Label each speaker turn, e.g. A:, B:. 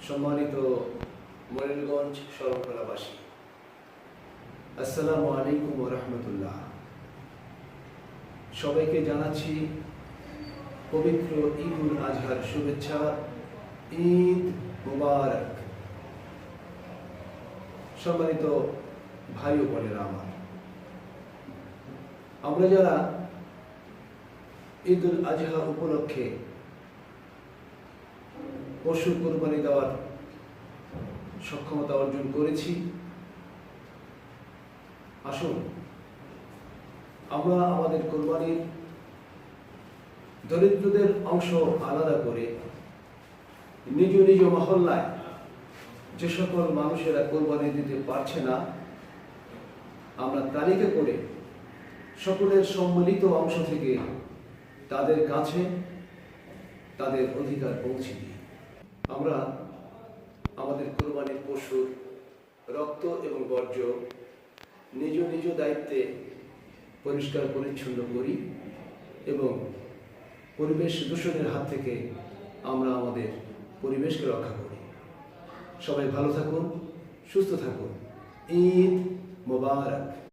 A: সম্মানিত মনিরগঞ্জ শরণখোলাবাসী, আসসালামু আলাইকুম ওয়া রাহমাতুল্লাহ। সবাইকে জানাচ্ছি পবিত্র ঈদুল আজহার শুভেচ্ছা। ঈদ মুবারক। সম্মানিত ভাই ও বোনেরা আমার, আমরা যারা ঈদুল আজহা উপলক্ষে পশু কোরবানি দেওয়ার সক্ষমতা অর্জন করেছি, আসুন আমরা আমাদের কোরবানির দরিদ্রদের অংশ আলাদা করে নিজ নিজ মহল্লায় যে সকল মানুষেরা কোরবানি দিতে পারছে না, আমরা তালিকা করে সকলের সম্মিলিত অংশ থেকে তাদের কাছে তাদের অধিকার পৌঁছে দিই। আমরা আমাদের কোরবানির পশুর রক্ত এবং বর্জ্য নিজ নিজ দায়িত্বে পরিষ্কার পরিচ্ছন্ন করি এবং পরিবেশ দূষণের হাত থেকে আমরা আমাদের পরিবেশকে রক্ষা করি। সবাই ভালো থাকুন, সুস্থ থাকুন। ঈদ মোবারক।